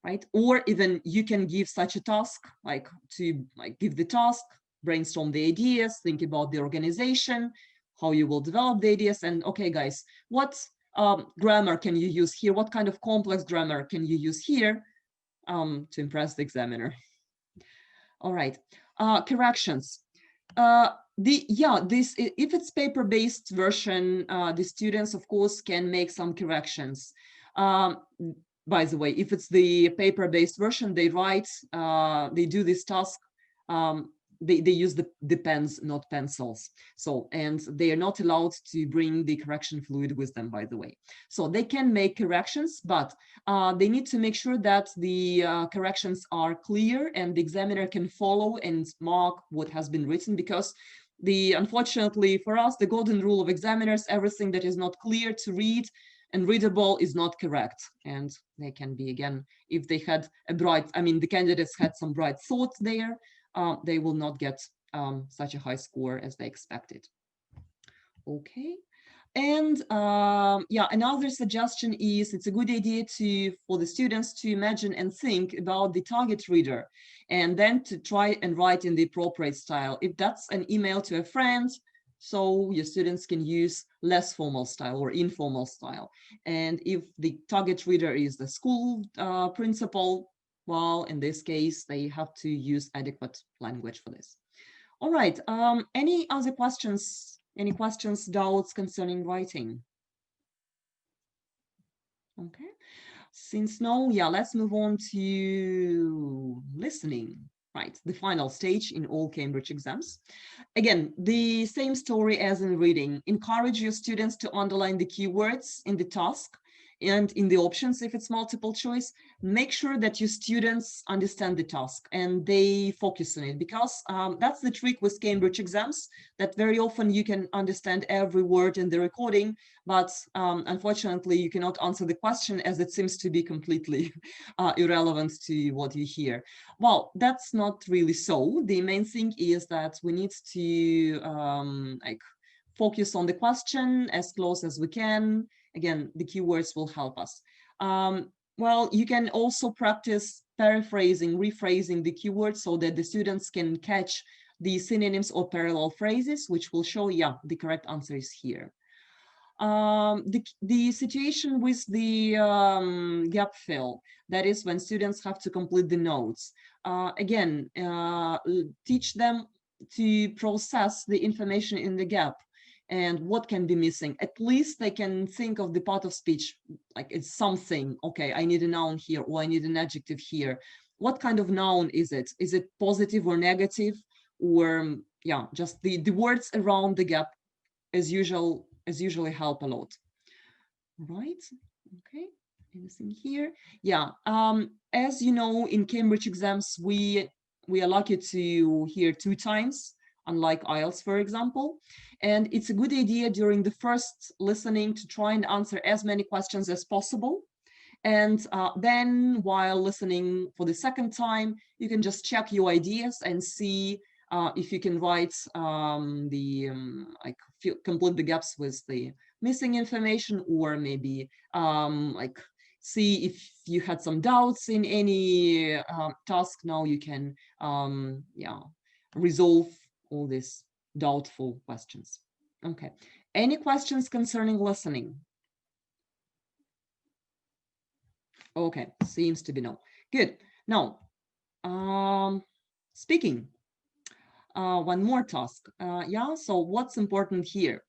right? Or even you can give such a task, like to give the task, brainstorm the ideas, think about the organization, how you will develop the ideas, and okay, guys, what grammar can you use here? What kind of complex grammar can you use here to impress the examiner? All right, corrections. If it's paper-based version, the students, of course, can make some corrections. By the way, if it's the paper-based version, they do this task. They use the pens, not pencils. So, and they are not allowed to bring the correction fluid with them, by the way. So they can make corrections, but they need to make sure that the corrections are clear and the examiner can follow and mark what has been written, because unfortunately for us, the golden rule of examiners, everything that is not clear to read and readable is not correct. And they can be, again, if they had the candidates had some bright thoughts there, they will not get such a high score as they expected. Okay. And yeah, another suggestion is it's a good idea for the students to imagine and think about the target reader, and then to try and write in the appropriate style. If that's an email to a friend, so your students can use less formal style or informal style. And if the target reader is the school principal, well, in this case, they have to use adequate language for this. All right. Any other questions? Any questions, doubts concerning writing? Okay. Since no, yeah, let's move on to listening. Right, the final stage in all Cambridge exams. Again, the same story as in reading. Encourage your students to underline the keywords in the task and in the options if it's multiple choice. Make sure that your students understand the task and they focus on it, because that's the trick with Cambridge exams, that very often you can understand every word in the recording, but unfortunately you cannot answer the question as it seems to be completely irrelevant to what you hear. Well, that's not really so. The main thing is that we need to like focus on the question as close as we can. Again, the keywords will help us. Well, you can also practice paraphrasing, rephrasing the keywords so that the students can catch the synonyms or parallel phrases, which will show, yeah, the correct answer is here. The situation with the gap fill, that is when students have to complete the notes. Again, teach them to process the information in the gap and what can be missing. At least they can think of the part of speech, like it's something, okay, I need a noun here, or I need an adjective here. What kind of noun is it? Is it positive or negative? Or yeah, just the words around the gap as usually help a lot. Right? Okay. Anything here? Yeah. As you know, in Cambridge exams, we are lucky to hear 2 times, unlike IELTS, for example. And it's a good idea during the first listening to try and answer as many questions as possible. And then while listening for the second time, you can just check your ideas and see if you can write like complete the gaps with the missing information, or maybe like see if you had some doubts in any task. Now you can yeah, resolve all these doubtful questions. Okay. Any questions concerning listening? Okay, seems to be no. Good. Now, speaking. One more task. Yeah, so what's important here?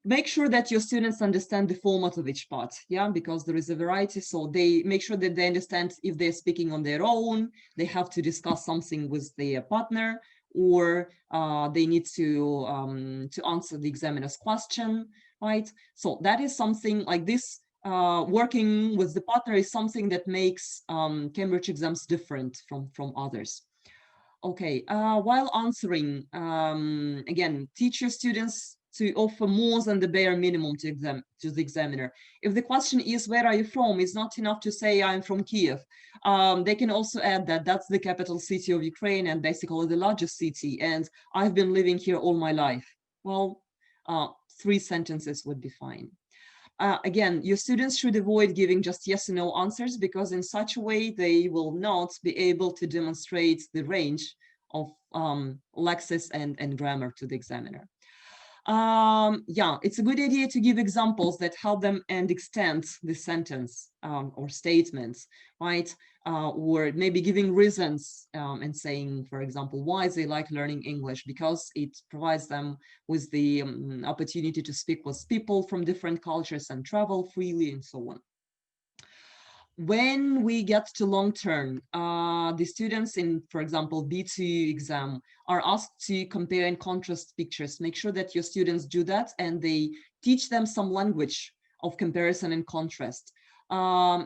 Make sure that your students understand the format of each part, yeah, because there is a variety. So they make sure that they understand if they're speaking on their own, they have to discuss something with their partner, or they need to answer the examiner's question, right? So that is something like this. Working with the partner is something that makes Cambridge exams different from others. Okay, while answering, again, teach your students to offer more than the bare minimum to the examiner. If the question is, where are you from? It's not enough to say, I'm from Kiev. They can also add that that's the capital city of Ukraine and basically the largest city, and I've been living here all my life. Well, 3 sentences would be fine. Again, your students should avoid giving just yes and no answers, because in such a way they will not be able to demonstrate the range of lexis and grammar to the examiner. Yeah, it's a good idea to give examples that help them and extend the sentence or statements, right? Or maybe giving reasons and saying, for example, why they like learning English, because it provides them with the opportunity to speak with people from different cultures and travel freely and so on. When we get to long term, the students in, for example, B2 exam are asked to compare and contrast pictures. Make sure that your students do that and they teach them some language of comparison and contrast.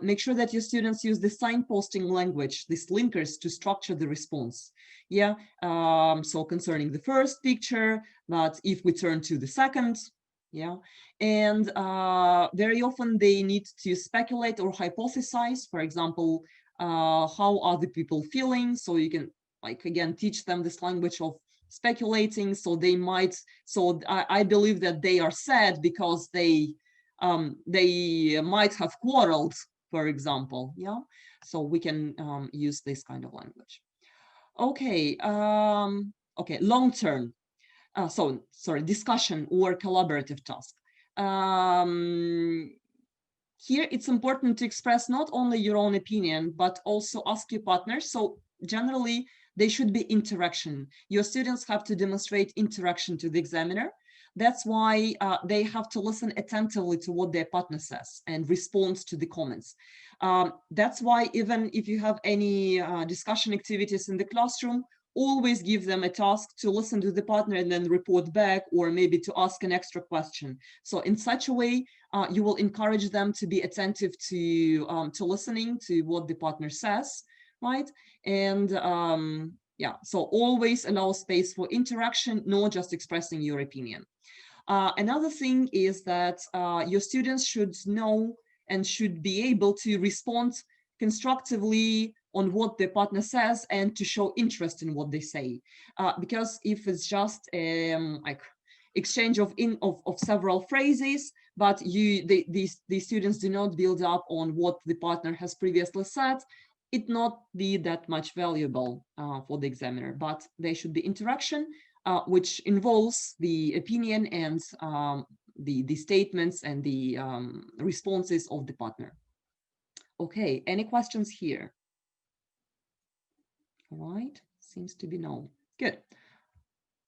Make sure that your students use the signposting language, these linkers, to structure the response. Yeah, so concerning the first picture, but if we turn to the second, yeah, and very often they need to speculate or hypothesize, for example, how are the people feeling, so you can, like, again, teach them this language of speculating. So they might, so I believe that they are sad because they might have quarreled, for example. Yeah, so we can use this kind of language. Okay, okay, long term. Sorry, discussion or collaborative task. Here it's important to express not only your own opinion, but also ask your partner. So generally, they should be interaction. Your students have to demonstrate interaction to the examiner. That's why they have to listen attentively to what their partner says and respond to the comments. That's why even if you have any discussion activities in the classroom, always give them a task to listen to the partner and then report back, or maybe to ask an extra question. So in such a way, you will encourage them to be attentive to listening to what the partner says, right? And yeah, so always allow space for interaction, not just expressing your opinion. Another thing is that your students should know and should be able to respond constructively on what their partner says and to show interest in what they say. Because if it's just like exchange of several phrases, but these students do not build up on what the partner has previously said, it not be that much valuable for the examiner. But there should be interaction, which involves the opinion and the statements and the responses of the partner. Okay, any questions here? All right, seems to be no. Good.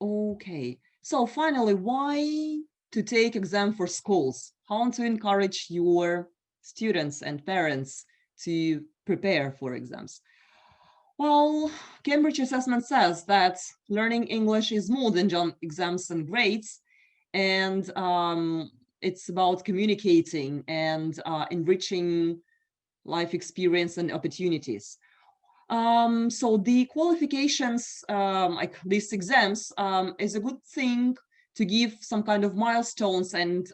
Okay, so finally, why to take exam for schools? How to encourage your students and parents to prepare for exams? Well, Cambridge Assessment says that learning English is more than just exams and grades, and it's about communicating and enriching life experience and opportunities. So the qualifications, like these exams, is a good thing to give some kind of milestones and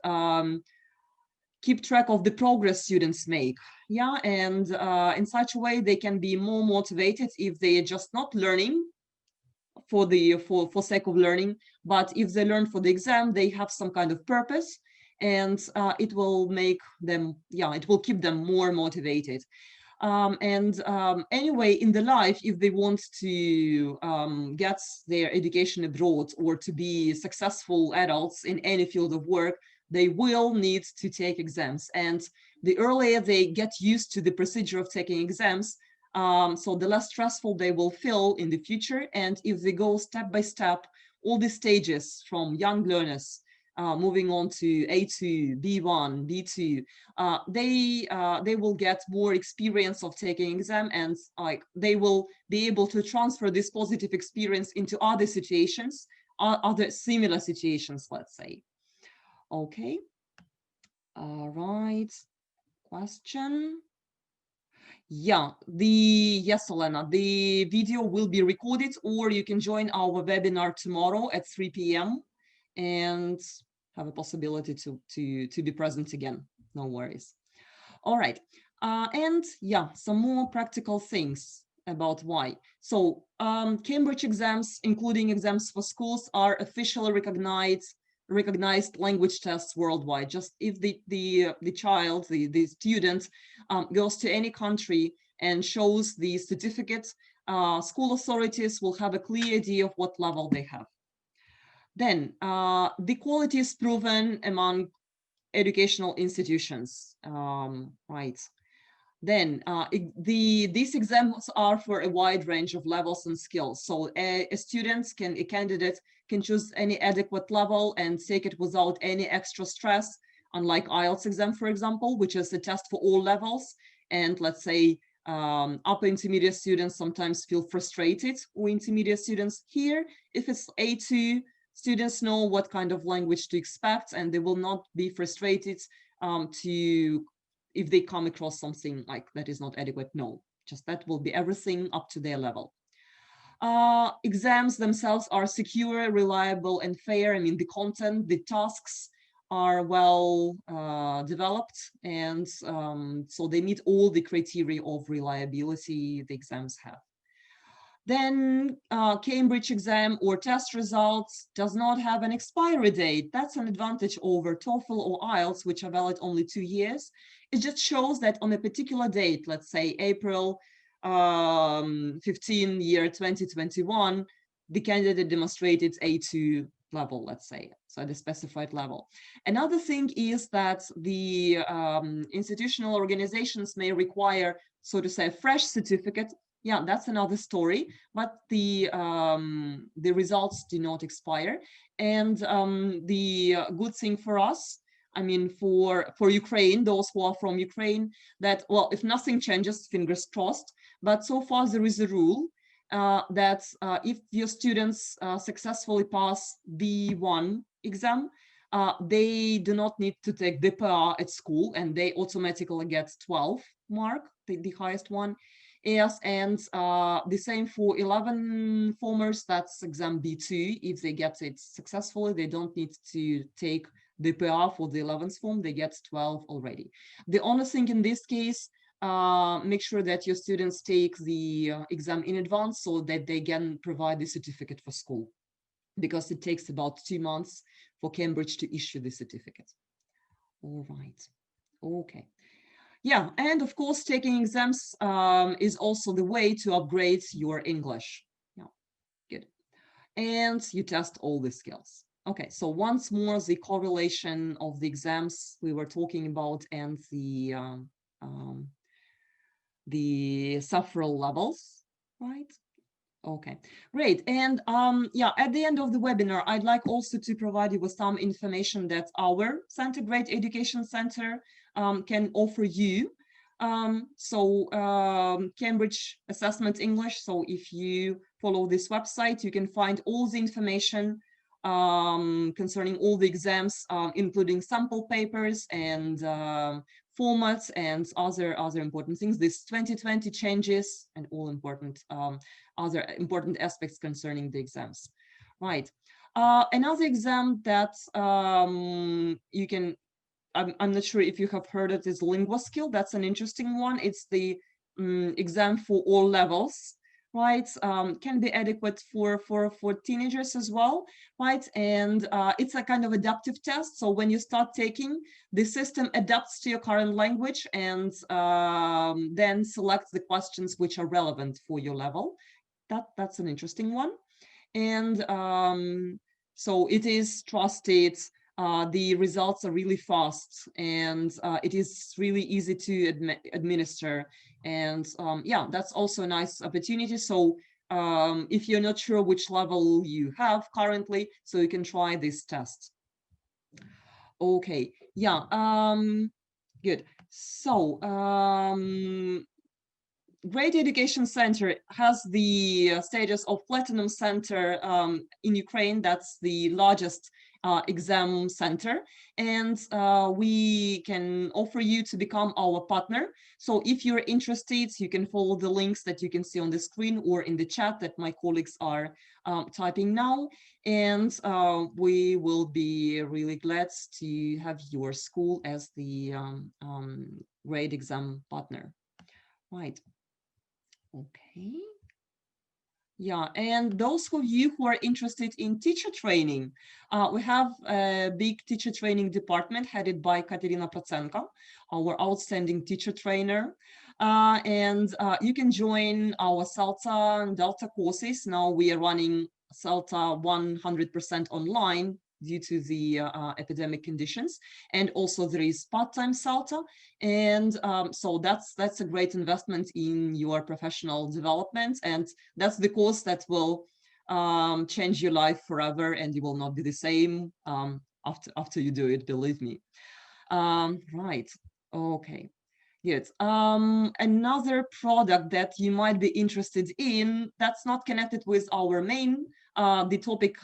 keep track of the progress students make. Yeah, and in such a way they can be more motivated if they are just not learning for sake of learning, but if they learn for the exam, they have some kind of purpose, and it will make them, yeah, it will keep them more motivated. Anyway, in the life, if they want to get their education abroad or to be successful adults in any field of work, they will need to take exams. And the earlier they get used to the procedure of taking exams, so the less stressful they will feel in the future. And if they go step by step, all the stages from young learners, moving on to A2, B1, B2, they will get more experience of taking exam, and like they will be able to transfer this positive experience into other situations, other similar situations, let's say. Okay. All right. Question. Yeah, yes, Elena, the video will be recorded, or you can join our webinar tomorrow at 3 p.m. and have a possibility to be present again. No worries. All right. And yeah, some more practical things about why. So Cambridge exams, including exams for schools, are officially recognized language tests worldwide. Just if the child, the student goes to any country and shows the certificate, school authorities will have a clear idea of what level they have. Then the quality is proven among educational institutions, right? Then these exams are for a wide range of levels and skills. So a candidate can choose any adequate level and take it without any extra stress, unlike IELTS exam, for example, which is a test for all levels. And let's say upper intermediate students sometimes feel frustrated, or intermediate students here, if it's A2, students know what kind of language to expect, and they will not be frustrated if they come across something like that is not adequate. No, just that will be everything up to their level. Exams themselves are secure, reliable, and fair. I mean, the content, the tasks are well developed, and so they meet all the criteria of reliability the exams have. Then Cambridge exam or test results does not have an expiry date. That's an advantage over TOEFL or IELTS, which are valid only 2 years. It just shows that on a particular date, let's say April 15, year 2021, the candidate demonstrated A2 level, let's say, so at a specified level. Another thing is that the institutional organizations may require, so to say, a fresh certificate. yeah, that's another story, but the results do not expire. And the good thing for us, I mean, for Ukraine, those who are from Ukraine, that, well, if nothing changes, fingers crossed, but so far there is a rule that if your students successfully pass B1 exam, they do not need to take DPA at school, and they automatically get 12 mark, the highest one. Yes, and the same for 11 formers, that's exam B2. If they get it successfully, they don't need to take DPA for the 11th form, they get 12 already. The only thing in this case, make sure that your students take the exam in advance so that they can provide the certificate for school, because it takes about 2 months for Cambridge to issue the certificate. All right, okay. Yeah, and of course, taking exams is also the way to upgrade your English. Yeah, good. And you test all the skills. Okay, so once more, the correlation of the exams we were talking about and the sufferal levels, right? Okay, great. And yeah, at the end of the webinar, I'd like also to provide you with some information that our Center, Great Education Center, can offer you. Cambridge Assessment English. So if you follow this website, you can find all the information concerning all the exams, including sample papers and formats and other important things. This 2020 changes and all important other important aspects concerning the exams. Right. Another exam that you can, I'm not sure if you have heard it, is LinguaSkill. That's an interesting one. It's the exam for all levels, right? Can be adequate for teenagers as well, right? And it's a kind of adaptive test. So when you start taking, the system adapts to your current language and then selects the questions which are relevant for your level. That's an interesting one. And so it is trusted. The results are really fast, and it is really easy to administer. And yeah, that's also a nice opportunity. So if you're not sure which level you have currently, so you can try this test. Okay, yeah, good. So Great Education Center has the status of Platinum Center in Ukraine. That's the largest exam center. And we can offer you to become our partner. So if you're interested, you can follow the links that you can see on the screen or in the chat that my colleagues are typing now. And we will be really glad to have your school as the grade exam partner. Right. Okay. Yeah, and those of you who are interested in teacher training, we have a big teacher training department headed by Katerina Prochenko, our outstanding teacher trainer. And you can join our CELTA and Delta courses. Now we are running CELTA 100% online due to the epidemic conditions. And also there is part-time CELTA. And so that's a great investment in your professional development. And that's the course that will change your life forever, and you will not be the same after you do it, believe me. Right, okay. Good. Another product that you might be interested in that's not connected with our main topic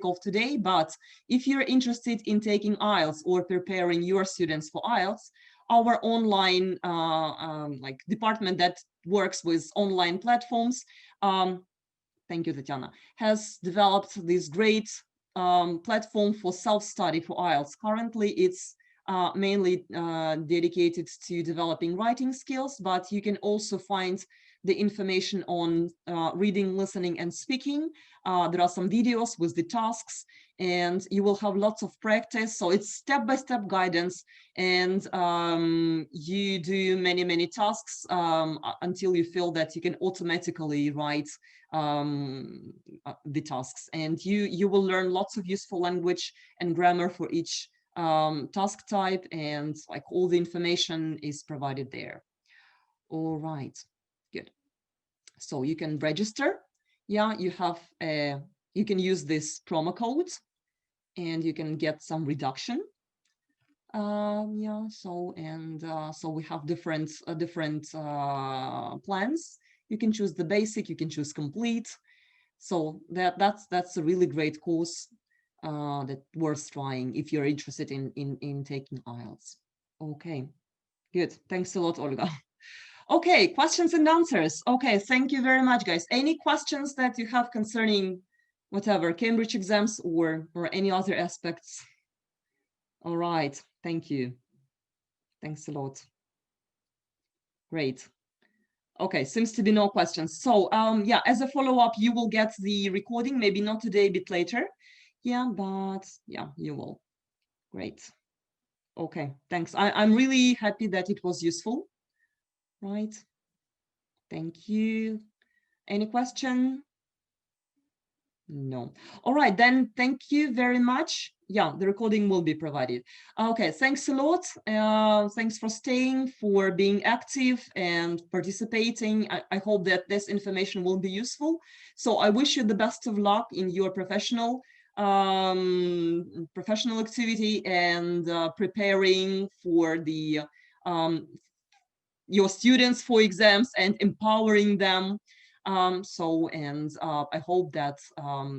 of today, but if you're interested in taking IELTS or preparing your students for IELTS, our online like department that works with online platforms, thank you, Tatiana, has developed this great platform for self-study for IELTS. Currently, it's mainly dedicated to developing writing skills, but you can also find the information on reading, listening, and speaking. There are some videos with the tasks, and you will have lots of practice. So it's step-by-step guidance, and you do many tasks until you feel that you can automatically write the tasks. And you will learn lots of useful language and grammar for each task type, and like all the information is provided there. All right, good. So you can register. Yeah, you can use this promo code and you can get some reduction. Yeah, so so we have different plans. You can choose the basic, you can choose complete. So that's a really great course that worth trying if you're interested in taking IELTS. Okay, good. Thanks a lot, Olga. Okay, questions and answers. Okay, thank you very much, guys. Any questions that you have concerning whatever Cambridge exams or any other aspects? All right, thank you. Thanks a lot. Great. Okay, seems to be no questions. So yeah, as a follow-up, you will get the recording, maybe not today, a bit later. Yeah, but yeah, you will. Great. Okay, thanks. I'm really happy that it was useful. Right. Thank you. Any question? No. All right, then thank you very much. Yeah, the recording will be provided. Okay, thanks a lot. Thanks for staying, for being active and participating. I hope that this information will be useful. So I wish you the best of luck in your professional activity and preparing for the your students for exams and empowering them. I hope that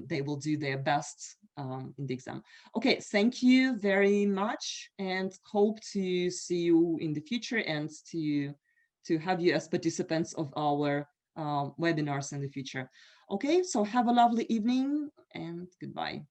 they will do their best in the exam. Okay, thank you very much and hope to see you in the future and to have you as participants of our webinars in the future. Okay, so have a lovely evening and goodbye.